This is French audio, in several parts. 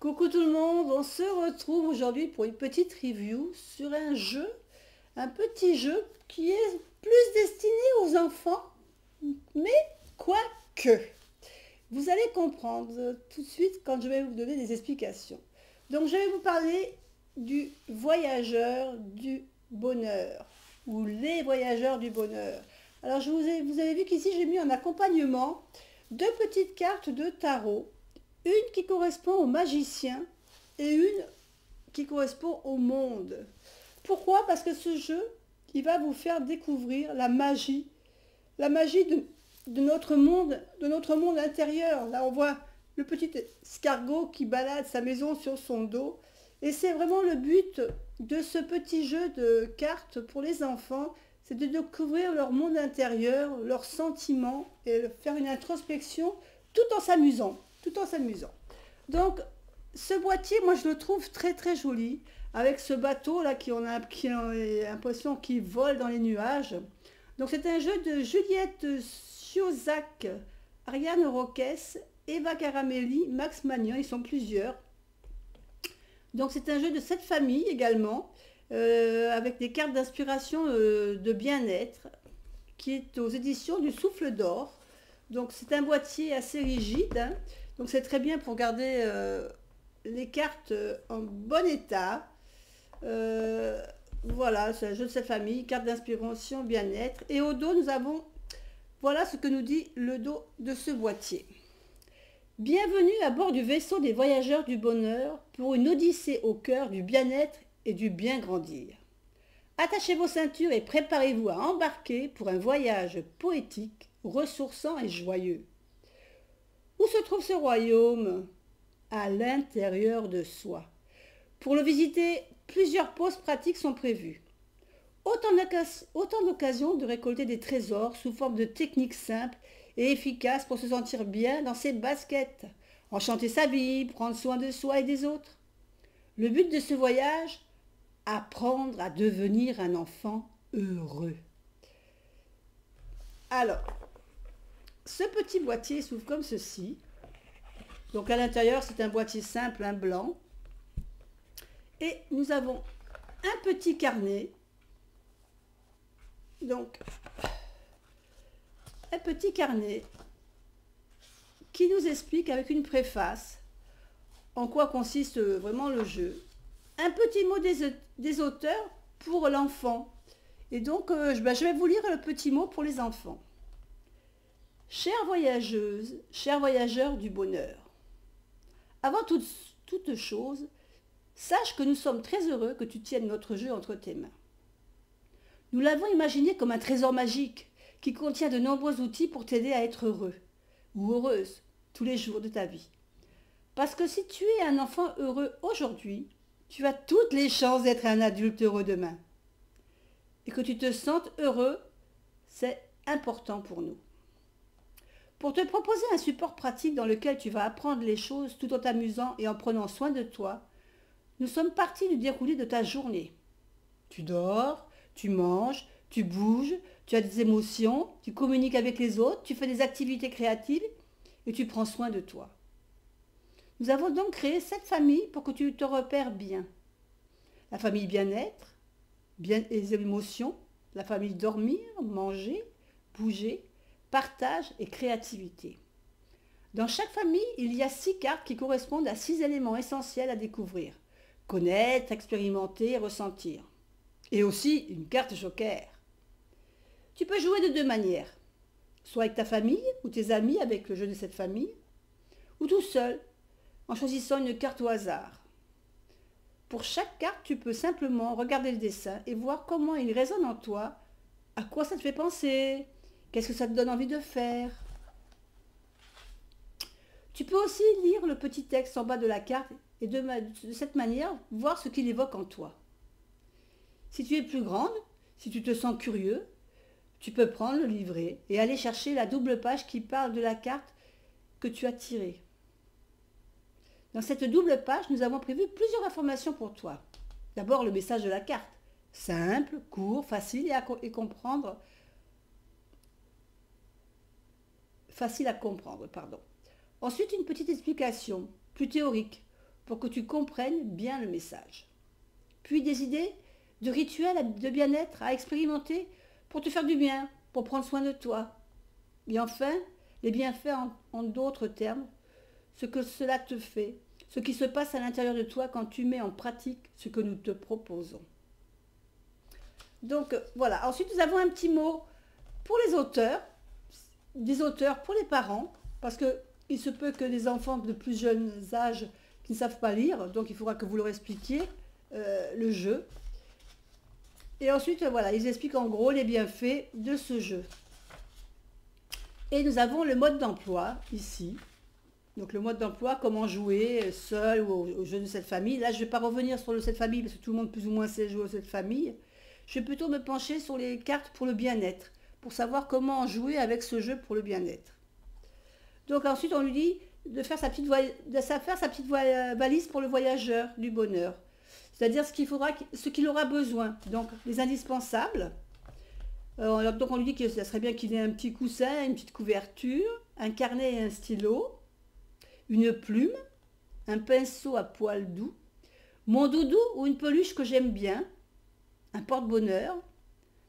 Coucou tout le monde, on se retrouve aujourd'hui pour une petite review sur un petit jeu qui est plus destiné aux enfants, mais quoique. Vous allez comprendre tout de suite quand je vais vous donner des explications. Donc je vais vous parler du voyageur du bonheur, ou les voyageurs du bonheur. Alors vous avez vu qu'ici j'ai mis en accompagnement deux petites cartes de tarot, une qui correspond au magicien et une qui correspond au monde. Pourquoi? Parce que ce jeu, il va vous faire découvrir la magie de notre monde intérieur. Là, on voit le petit escargot qui balade sa maison sur son dos. Et c'est vraiment le but de ce petit jeu de cartes pour les enfants, c'est de découvrir leur monde intérieur, leurs sentiments et faire une introspection tout en s'amusant. Tout en s'amusant. Donc, ce boîtier, moi, je le trouve très très joli, avec ce bateau là qui a l'impression qu'il vole dans les nuages. Donc, c'est un jeu de Juliette Chiozac, Ariane Roques, Eva Caramelli, Max Magnan, ils sont plusieurs. Donc, c'est un jeu de cette famille également, avec des cartes d'inspiration de bien-être, qui est aux éditions du Souffle d'Or. Donc, c'est un boîtier assez rigide, hein. Donc c'est très bien pour garder les cartes en bon état. Voilà, c'est un jeu de cette famille, carte d'inspiration, bien-être. Et au dos, nous avons, voilà ce que nous dit le dos de ce boîtier. Bienvenue à bord du vaisseau des voyageurs du bonheur pour une odyssée au cœur du bien-être et du bien grandir. Attachez vos ceintures et préparez-vous à embarquer pour un voyage poétique, ressourçant et joyeux. Où se trouve ce royaume? À l'intérieur de soi. Pour le visiter, plusieurs pauses pratiques sont prévues. Autant d'occasions de récolter des trésors sous forme de techniques simples et efficaces pour se sentir bien dans ses baskets, enchanter sa vie, prendre soin de soi et des autres. Le but de ce voyage? Apprendre à devenir un enfant heureux. Alors, ce petit boîtier s'ouvre comme ceci. Donc à l'intérieur, c'est un boîtier simple, un blanc. Et nous avons un petit carnet. Donc, un petit carnet qui nous explique avec une préface en quoi consiste vraiment le jeu. Un petit mot des auteurs pour l'enfant. Et donc, je vais vous lire le petit mot pour les enfants. Chère voyageuse, chers voyageurs du bonheur, avant toute chose, sache que nous sommes très heureux que tu tiennes notre jeu entre tes mains. Nous l'avons imaginé comme un trésor magique qui contient de nombreux outils pour t'aider à être heureux ou heureuse tous les jours de ta vie. Parce que si tu es un enfant heureux aujourd'hui, tu as toutes les chances d'être un adulte heureux demain. Et que tu te sentes heureux, c'est important pour nous. Pour te proposer un support pratique dans lequel tu vas apprendre les choses tout en t'amusant et en prenant soin de toi, nous sommes partis du déroulé de ta journée. Tu dors, tu manges, tu bouges, tu as des émotions, tu communiques avec les autres, tu fais des activités créatives et tu prends soin de toi. Nous avons donc créé cette famille pour que tu te repères bien. La famille bien-être, les émotions, la famille dormir, manger, bouger, partage et créativité. Dans chaque famille, il y a 6 cartes qui correspondent à 6 éléments essentiels à découvrir. Connaître, expérimenter, ressentir. Et aussi une carte joker. Tu peux jouer de 2 manières. Soit avec ta famille ou tes amis avec le jeu de cette famille, ou tout seul, en choisissant une carte au hasard. Pour chaque carte, tu peux simplement regarder le dessin et voir comment il résonne en toi, à quoi ça te fait penser, qu'est-ce que ça te donne envie de faire. Tu peux aussi lire le petit texte en bas de la carte et de cette manière voir ce qu'il évoque en toi. Si tu es plus grande, si tu te sens curieux, tu peux prendre le livret et aller chercher la double page qui parle de la carte que tu as tirée. Dans cette double page, nous avons prévu plusieurs informations pour toi. D'abord, le message de la carte. Simple, court, facile et comprendre. Facile à comprendre, pardon. Ensuite, une petite explication, plus théorique. pour que tu comprennes bien le message. Puis des idées de rituels de bien-être à expérimenter pour te faire du bien, pour prendre soin de toi. Et enfin, les bienfaits en d'autres termes, ce que cela te fait, ce qui se passe à l'intérieur de toi quand tu mets en pratique ce que nous te proposons. Donc voilà, ensuite nous avons un petit mot pour les auteurs, des auteurs pour les parents, parce qu'il se peut que des enfants de plus jeunes âges qui ne savent pas lire, donc il faudra que vous leur expliquiez le jeu. Et ensuite, voilà, ils expliquent en gros les bienfaits de ce jeu. Et nous avons le mode d'emploi ici. Donc le mode d'emploi, comment jouer seul ou au jeu de cette famille. Là, je ne vais pas revenir sur le cette famille parce que tout le monde plus ou moins sait jouer au cette famille. Je vais plutôt me pencher sur les cartes pour le bien-être, pour savoir comment jouer avec ce jeu pour le bien-être. Donc ensuite, on lui dit de faire sa petite valise pour le voyageur du bonheur. C'est-à-dire ce qu'il aura besoin. Donc les indispensables. Donc on lui dit que ça serait bien qu'il ait un petit coussin, une petite couverture, un carnet et un stylo, une plume, un pinceau à poils doux, mon doudou ou une peluche que j'aime bien, un porte-bonheur,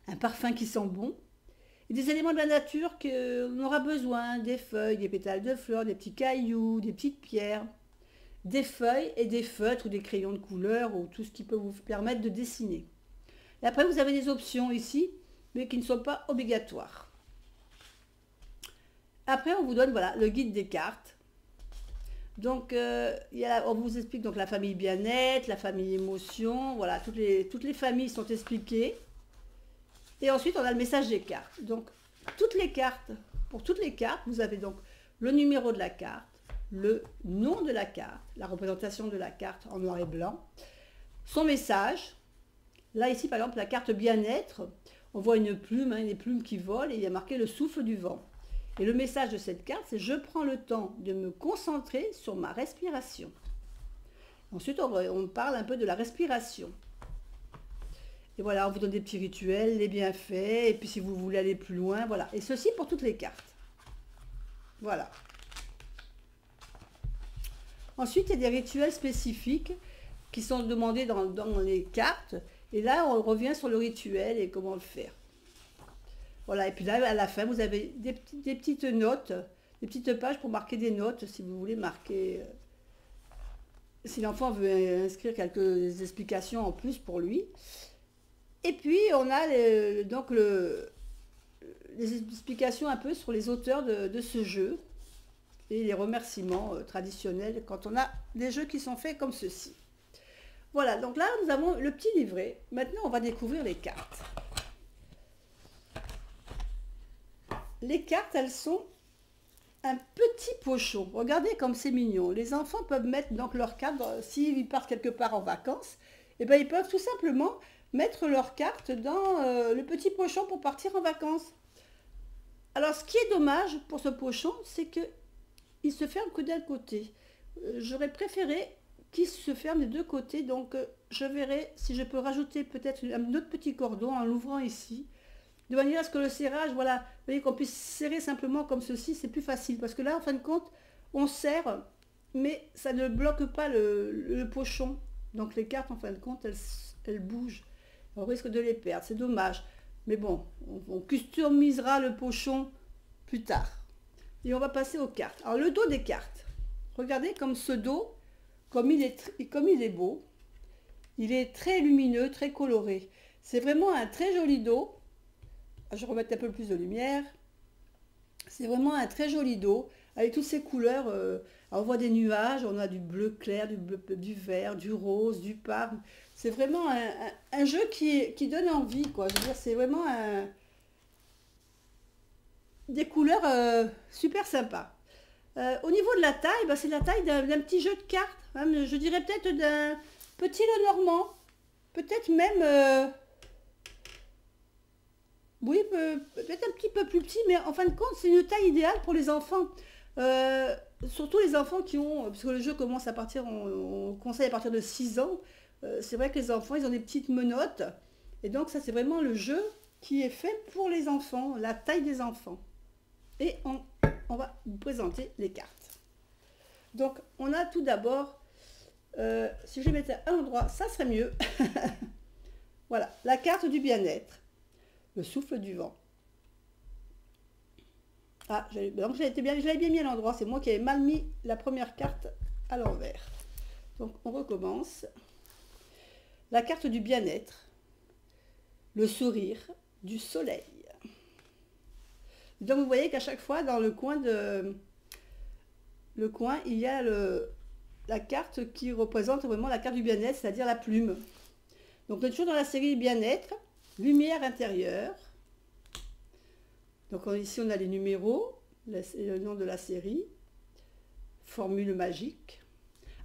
un parfum qui sent bon, et des éléments de la nature qu'on aura besoin, des feuilles, des pétales de fleurs, des petits cailloux, des petites pierres, des feuilles et des feutres ou des crayons de couleur ou tout ce qui peut vous permettre de dessiner. Et après, vous avez des options ici, mais qui ne sont pas obligatoires. Après, on vous donne voilà, le guide des cartes. Donc, on vous explique donc la famille bien-être, la famille émotion, voilà, toutes les familles sont expliquées. Et ensuite, on a le message des cartes. Donc, pour toutes les cartes, vous avez donc le numéro de la carte, le nom de la carte, la représentation de la carte en noir et blanc, son message. Là, ici, par exemple, la carte bien-être, on voit une plume, une plume qui vole et il y a marqué le souffle du vent. Et le message de cette carte, c'est je prends le temps de me concentrer sur ma respiration. Ensuite, on parle un peu de la respiration. Et voilà, on vous donne des petits rituels, les bienfaits, et puis si vous voulez aller plus loin, voilà. Et ceci pour toutes les cartes. Voilà. Ensuite, il y a des rituels spécifiques qui sont demandés dans les cartes. Et là, on revient sur le rituel et comment le faire. Voilà, et puis là, à la fin, vous avez des petites notes, des petites pages pour marquer des notes, si vous voulez marquer... si l'enfant veut inscrire quelques explications en plus pour lui. Et puis, on a les explications un peu sur les auteurs de ce jeu et les remerciements traditionnels quand on a des jeux qui sont faits comme ceci. Voilà, donc là, nous avons le petit livret. Maintenant, on va découvrir les cartes. Les cartes, elles sont un petit pochon. Regardez comme c'est mignon. Les enfants peuvent mettre donc leurs cartes, s'ils partent quelque part en vacances, et ben, ils peuvent tout simplement mettre leurs cartes dans le petit pochon pour partir en vacances. Alors, ce qui est dommage pour ce pochon, c'est qu'il se ferme que d'un côté. J'aurais préféré qu'il se ferme des deux côtés, donc je verrai si je peux rajouter peut-être un autre petit cordon en l'ouvrant ici, de manière à ce que le serrage, voilà, vous voyez qu'on puisse serrer simplement comme ceci, c'est plus facile, parce que là, en fin de compte, on serre, mais ça ne bloque pas le pochon, donc les cartes, en fin de compte, elles bougent, on risque de les perdre, c'est dommage, mais bon, on customisera le pochon plus tard. Et on va passer aux cartes. Alors le dos des cartes, regardez comme ce dos, comme il est beau, il est très lumineux, très coloré. C'est vraiment un très joli dos. Je vais remettre un peu plus de lumière. C'est vraiment un très joli dos, avec toutes ces couleurs. On voit des nuages, on a du bleu clair, du vert, du rose, du parme. C'est vraiment un jeu qui donne envie, quoi. Je veux dire, c'est vraiment des couleurs super sympas. Au niveau de la taille, c'est la taille d'un petit jeu de cartes. Hein, je dirais peut-être d'un petit Lenormand. Peut-être même... oui, peut-être un petit peu plus petit, mais en fin de compte, c'est une taille idéale pour les enfants. Surtout les enfants qui ont... Parce que le jeu commence à partir... On conseille à partir de 6 ans. C'est vrai que les enfants, ils ont des petites menottes. Et donc, ça, c'est vraiment le jeu qui est fait pour les enfants, la taille des enfants. Et on va vous présenter les cartes. Donc, on a tout d'abord Si je les mettais à un endroit, ça serait mieux. Voilà, la carte du bien-être, le souffle du vent. Ah, donc je l'avais bien mis à l'endroit, c'est moi qui avais mal mis la première carte à l'envers. Donc on recommence. La carte du bien-être, le sourire du soleil. Donc vous voyez qu'à chaque fois dans le coin, il y a la carte qui représente vraiment la carte du bien-être, c'est-à-dire la plume. Donc on est toujours dans la série bien-être, lumière intérieure. Donc ici on a les numéros, le nom de la série, formule magique.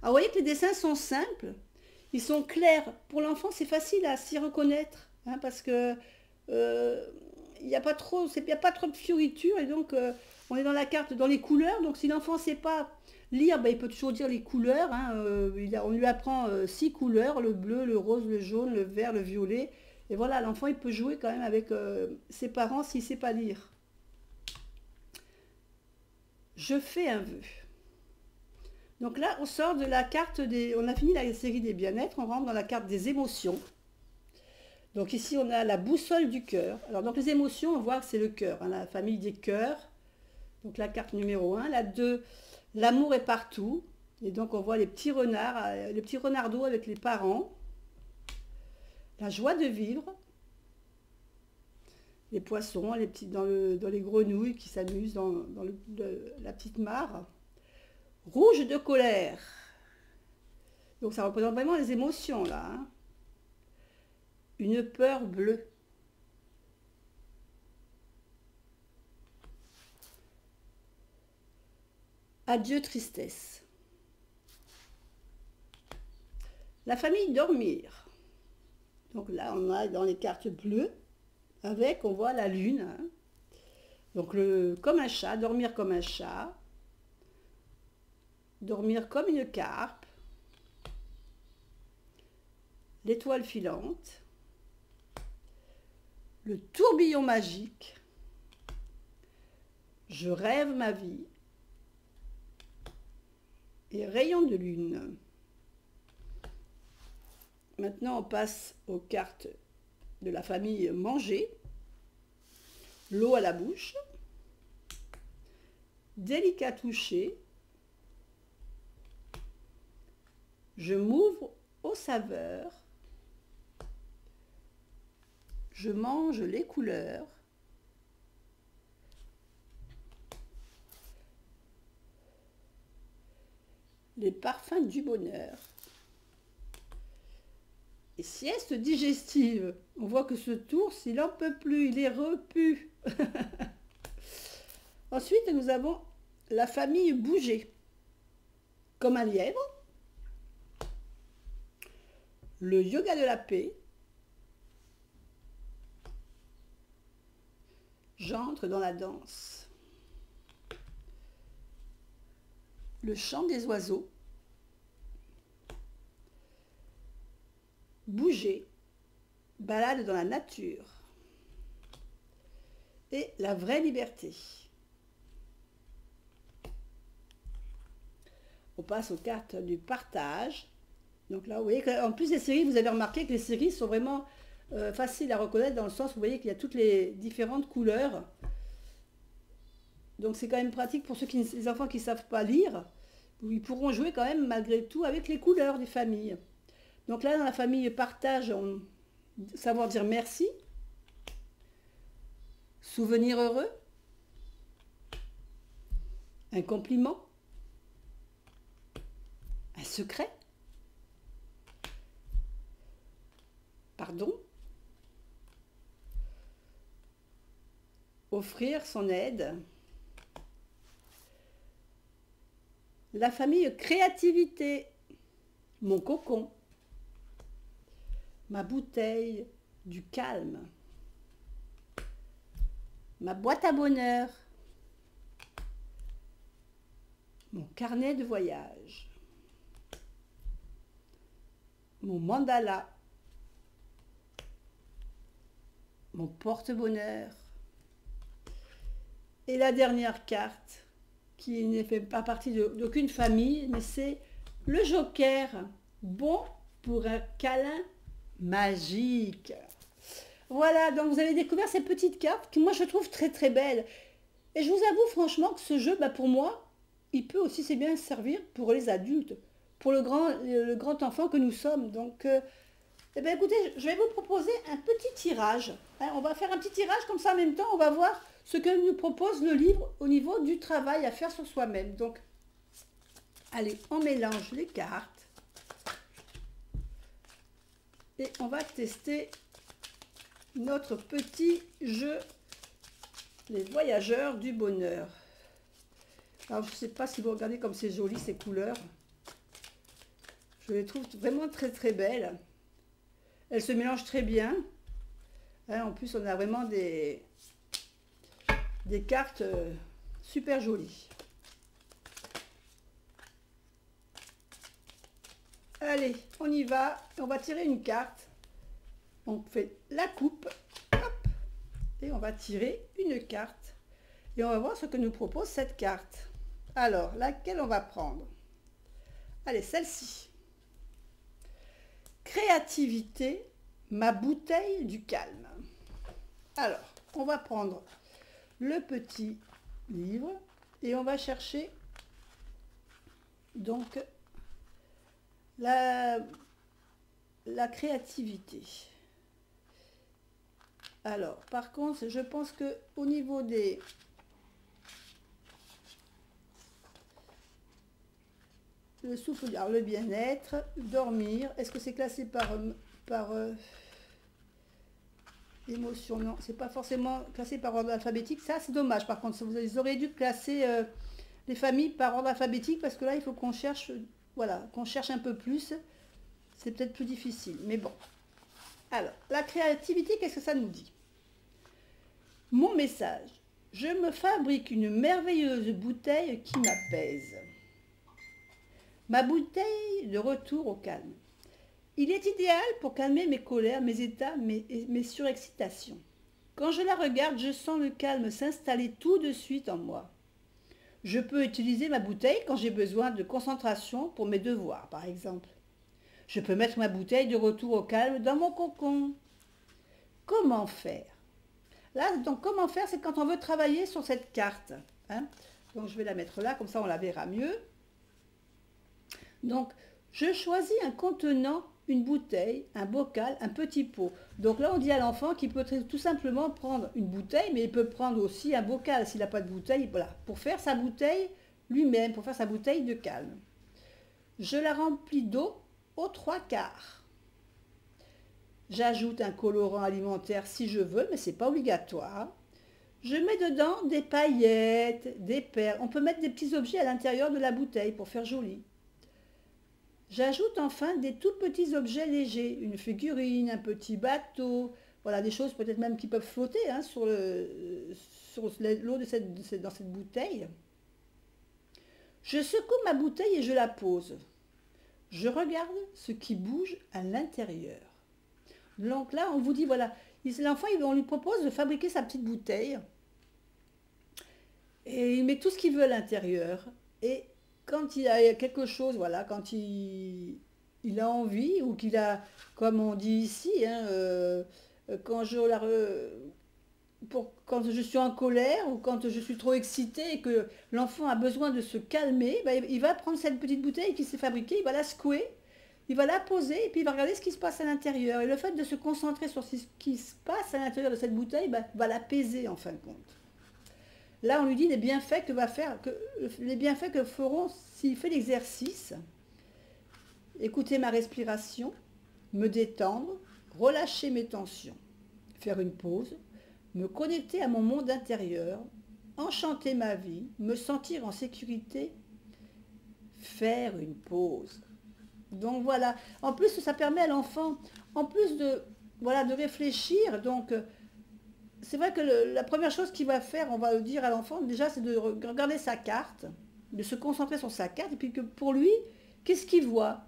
Alors vous voyez que les dessins sont simples, ils sont clairs. Pour l'enfant c'est facile à s'y reconnaître, hein, parce que il n'y a pas trop de fioritures et donc on est dans la carte, dans les couleurs. Donc si l'enfant ne sait pas lire, ben, il peut toujours dire les couleurs, hein, on lui apprend 6 couleurs, le bleu, le rose, le jaune, le vert, le violet. Et voilà, l'enfant il peut jouer quand même avec ses parents s'il ne sait pas lire. Je fais un vœu. Donc là, on sort de la carte des... On a fini la série des bien-être, on rentre dans la carte des émotions. Donc ici, on a la boussole du cœur. Alors, donc les émotions, on voit que c'est le cœur, hein, la famille des cœurs. Donc la carte numéro 1. La 2, l'amour est partout. Et donc, on voit les petits renardeaux avec les parents. La joie de vivre. Les poissons, dans les grenouilles qui s'amusent dans la petite mare. Rouge de colère. Donc ça représente vraiment les émotions là. Hein. Une peur bleue. Adieu tristesse. La famille dormir. Donc là on a dans les cartes bleues, avec on voit la lune. Hein. Donc comme un chat, dormir comme un chat. Dormir comme une carpe. L'étoile filante. Le tourbillon magique. Je rêve ma vie. Et rayon de lune. Maintenant, on passe aux cartes de la famille manger. L'eau à la bouche. Délicat toucher. Je m'ouvre aux saveurs. Je mange les couleurs. Les parfums du bonheur. Et sieste digestive. On voit que ce tour, il n'en peut plus, il est repu. Ensuite, nous avons la famille bouger. Comme un lièvre. Le yoga de la paix. J'entre dans la danse. Le chant des oiseaux. Bouger. Balade dans la nature. Et la vraie liberté. On passe aux cartes du partage. Donc là, vous voyez qu'en plus des séries, vous avez remarqué que les séries sont vraiment faciles à reconnaître dans le sens où vous voyez qu'il y a toutes les différentes couleurs. Donc c'est quand même pratique pour les enfants qui ne savent pas lire. Ils pourront jouer quand même malgré tout avec les couleurs des familles. Donc là, dans la famille partage, savoir dire merci. Souvenir heureux. Un compliment. Un secret. Pardon. Offrir son aide. La famille créativité. Mon cocon. Ma bouteille du calme. Ma boîte à bonheur. Mon carnet de voyage. Mon mandala. Mon porte-bonheur. Et la dernière carte, qui ne fait pas partie d'aucune famille, mais c'est le joker. bon pour un câlin magique. Voilà, donc vous avez découvert ces petites cartes que moi je trouve très très belles. Et je vous avoue franchement que ce jeu, pour moi, il peut aussi c'est bien servir pour les adultes, pour le grand enfant que nous sommes. Donc, eh bien, écoutez, je vais vous proposer un petit tirage. Hein, on va faire un petit tirage comme ça en même temps, on va voir ce que nous propose le livre au niveau du travail à faire sur soi-même. Donc, allez, on mélange les cartes et on va tester notre petit jeu, les voyageurs du bonheur. Alors, je ne sais pas si vous regardez comme c'est joli ces couleurs. Je les trouve vraiment très très belles. Elles se mélangent très bien. Hein, en plus, on a vraiment des cartes super jolies. Allez, on y va. On va tirer une carte. On fait la coupe. Hop, et on va tirer une carte. Et on va voir ce que nous propose cette carte. Alors, laquelle on va prendre? Allez, celle-ci. Créativité, ma bouteille du calme. Alors, on va prendre le petit livre et on va chercher donc la créativité. Alors, par contre, je pense que au niveau des le souffle, alors le bien-être, dormir, est-ce que c'est classé par émotion? Non, c'est pas forcément classé par ordre alphabétique. Ça, c'est dommage. Par contre, vous auriez dû classer les familles par ordre alphabétique parce que là, il faut qu'on cherche, voilà, qu'on cherche un peu plus. C'est peut-être plus difficile, mais bon. Alors, la créativité, qu'est-ce que ça nous dit? Mon message. Je me fabrique une merveilleuse bouteille qui m'apaise. Ma bouteille de retour au calme. Il est idéal pour calmer mes colères, mes états, mes surexcitations. Quand je la regarde, je sens le calme s'installer tout de suite en moi. Je peux utiliser ma bouteille quand j'ai besoin de concentration pour mes devoirs, par exemple. Je peux mettre ma bouteille de retour au calme dans mon cocon. Comment faire? Là, donc, comment faire, c'est quand on veut travailler sur cette carte. Hein. Donc, je vais la mettre là, comme ça on la verra mieux. Donc, je choisis un contenant, une bouteille, un bocal, un petit pot. Donc là, on dit à l'enfant qu'il peut tout simplement prendre une bouteille, mais il peut prendre aussi un bocal s'il n'a pas de bouteille, voilà, pour faire sa bouteille lui-même, pour faire sa bouteille de calme. Je la remplis d'eau aux 3/4. J'ajoute un colorant alimentaire si je veux, mais ce n'est pas obligatoire. Je mets dedans des paillettes, des perles. On peut mettre des petits objets à l'intérieur de la bouteille pour faire joli. J'ajoute enfin des tout petits objets légers, une figurine, un petit bateau, voilà, des choses peut-être même qui peuvent flotter hein, sur l'eau dans cette bouteille. Je secoue ma bouteille et je la pose. Je regarde ce qui bouge à l'intérieur. Donc là, on vous dit, voilà, l'enfant, on lui propose de fabriquer sa petite bouteille et il met tout ce qu'il veut à l'intérieur. Et quand il a quelque chose, voilà, quand il a envie ou qu'il a, comme on dit ici, hein, quand je suis en colère ou quand je suis trop excitée et que l'enfant a besoin de se calmer, il va prendre cette petite bouteille qui s'est fabriquée, il va la secouer, il va la poser et puis il va regarder ce qui se passe à l'intérieur. Et le fait de se concentrer sur ce qui se passe à l'intérieur de cette bouteille va l'apaiser en fin de compte. Là, on lui dit les bienfaits que feront s'il fait l'exercice. Écouter ma respiration, me détendre, relâcher mes tensions, faire une pause, me connecter à mon monde intérieur, enchanter ma vie, me sentir en sécurité, faire une pause. Donc voilà, en plus ça permet à l'enfant, en plus de réfléchir, donc c'est vrai que la première chose qu'il va faire, on va le dire à l'enfant, déjà, c'est de regarder sa carte, de se concentrer sur sa carte, et puis que pour lui, qu'est-ce qu'il voit?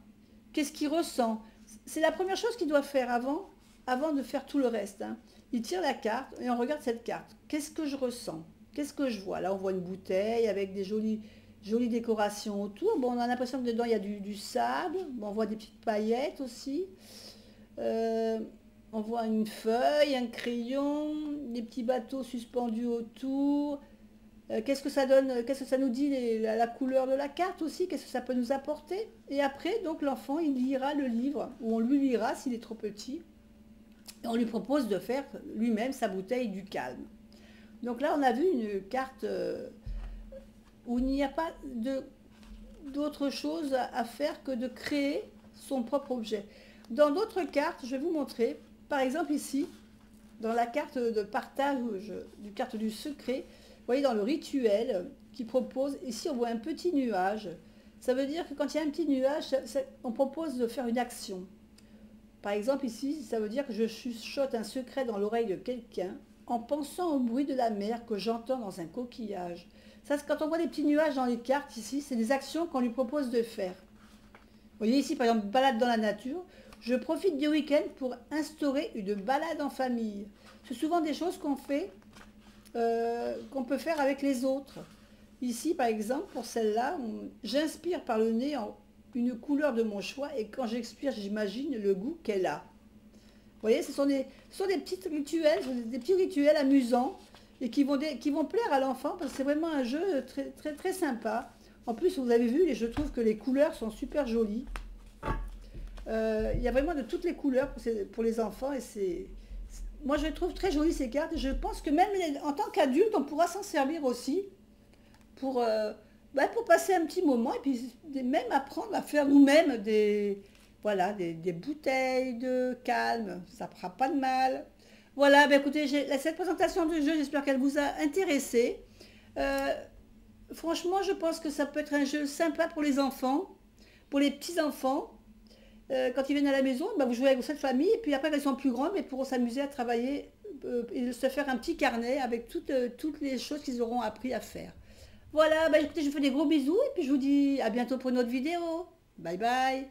Qu'est-ce qu'il ressent? C'est la première chose qu'il doit faire avant de faire tout le reste. Hein. Il tire la carte et on regarde cette carte. Qu'est-ce que je ressens? Qu'est-ce que je vois? Là, on voit une bouteille avec des jolis Jolie décoration autour. Bon, on a l'impression que dedans il y a du sable. Bon, on voit des petites paillettes aussi. Euh, on voit une feuille, un crayon, des petits bateaux suspendus autour. Qu'est-ce que ça donne, qu'est-ce que ça nous dit la couleur de la carte aussi, qu'est-ce que ça peut nous apporter. Et après, donc l'enfant, il lira le livre, ou on lui lira s'il est trop petit. Et on lui propose de faire lui-même sa bouteille du calme. Donc là, on a vu une carte où il n'y a pas d'autre chose à faire que de créer son propre objet. Dans d'autres cartes, je vais vous montrer, par exemple ici, dans la carte de partage, du carte du secret, vous voyez dans le rituel qui propose, ici on voit un petit nuage. Ça veut dire que quand il y a un petit nuage, on propose de faire une action. Par exemple ici, ça veut dire que je chuchote un secret dans l'oreille de quelqu'un en pensant au bruit de la mer que j'entends dans un coquillage. Ça, quand on voit des petits nuages dans les cartes ici, c'est des actions qu'on lui propose de faire. Vous voyez ici par exemple, balade dans la nature. Je profite du week-end pour instaurer une balade en famille. C'est souvent des choses qu'on fait, qu'on peut faire avec les autres. Ici, par exemple, pour celle-là, j'inspire par le nez une couleur de mon choix et quand j'expire, j'imagine le goût qu'elle a. Vous voyez, ce sont des petits rituels amusants et qui vont plaire à l'enfant parce que c'est vraiment un jeu très, très, très sympa. En plus, vous avez vu, je trouve que les couleurs sont super jolies. Il y a vraiment de toutes les couleurs pour les enfants et moi je trouve très jolies ces cartes. Je pense que même en tant qu'adulte, on pourra s'en servir aussi pour passer un petit moment et puis même apprendre à faire nous-mêmes voilà, des bouteilles de calme. Ça ne fera pas de mal. Voilà, écoutez, cette présentation du jeu, j'espère qu'elle vous a intéressé. Franchement, je pense que ça peut être un jeu sympa pour les enfants, pour les petits-enfants. Quand ils viennent à la maison, vous jouez avec cette famille, et puis après, quand ils sont plus grands, ils pourront s'amuser à travailler et se faire un petit carnet avec toutes les choses qu'ils auront appris à faire. Voilà, écoutez, je vous fais des gros bisous, et puis je vous dis à bientôt pour une autre vidéo. Bye bye.